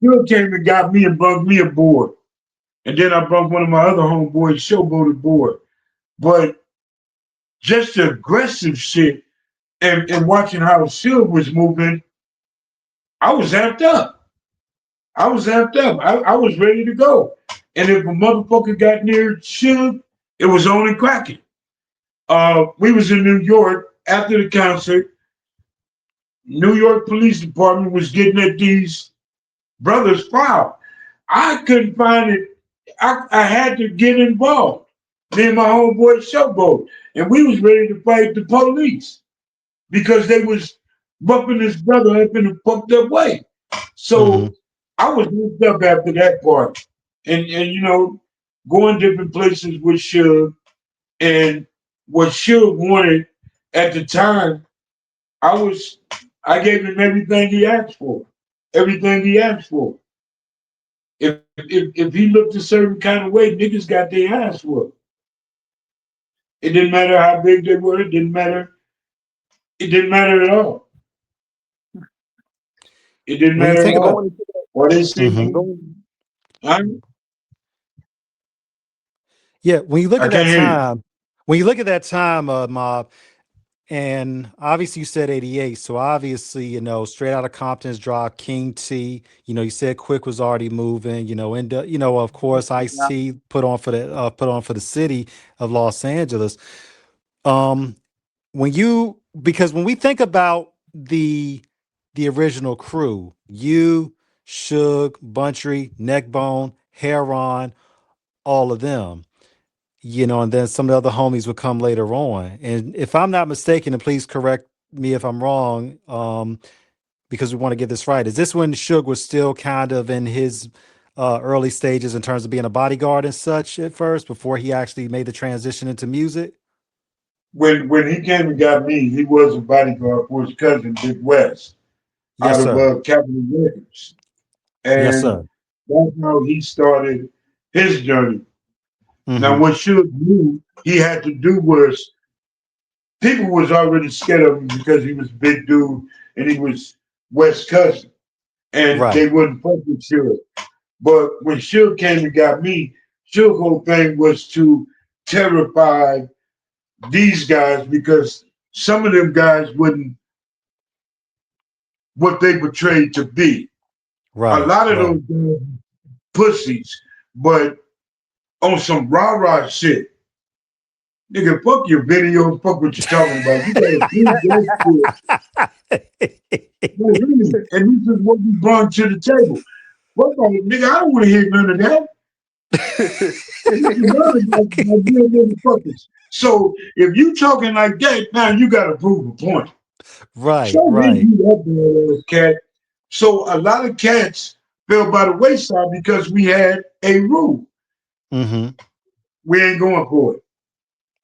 Suge came and got me and brought me aboard. And then I brought one of my other homeboys, Showboat, aboard. But just the aggressive shit and watching how Suge was moving, I was amped up. I was amped up. I was ready to go. And if a motherfucker got near Suge, it was only cracking. We was in New York after the concert. New York Police Department was getting at these brothers' file. I couldn't find it. I had to get involved. Me and my homeboy Showboat. And we was ready to fight the police because they was bumping his brother up in a fucked up way. Mm-hmm. So I was hooked up after that part. And you know, going different places with Suge and what Suge wanted at the time, I was I gave him everything he asked for. Everything he asked for. If he looked a certain kind of way, niggas got their ass whooped. It didn't matter how big they were. It didn't matter. It didn't matter at all. It didn't When you matter think at about, Going all. into that, Or they see mm-hmm. me. going. I, Yeah, when you look I at that can't hear you. time, Mob, and obviously you said 88, so obviously, Straight Outta Compton's drop, King T, you said Quick was already moving, and of course Yeah. Ice-T put on for the city of Los Angeles. Um, because when we think about the original crew, you, Suge, Buntry, Neckbone, Heron, all of them, and then some of the other homies would come later on. And if I'm not mistaken, and please correct me if I'm wrong, because we want to get this right. Is this when Suge was still kind of in his early stages in terms of being a bodyguard and such at first, before he actually made the transition into music? When he came and got me, he was a bodyguard for his cousin Big West Yes, out of sir. Capital Records, Yes, and sir. that's how he started his journey. Now, Mm-hmm. what Suge knew he had to do was people was already scared of him because he was a big dude and he was West cousin, and Right. they wouldn't fuck with Suge. But when Suge came and got me, Suge's whole thing was to terrify these guys because some of them guys wouldn't what they portrayed to be. A Right. lot of Right. those guys pussies, but on some rah-rah shit. Nigga, fuck your video, fuck what you're talking about. You gotta prove that shit. No, really. And this is what we brought to the table. Fuck all it, nigga, I don't want to hear none of that. This is none of that, my real motherfuckers. So if you talking like that, now you gotta prove a point. Right. Show me Right. you that bad ass cat. So a lot of cats fell by the wayside because we had a rule. Mm-hmm. We ain't going for it.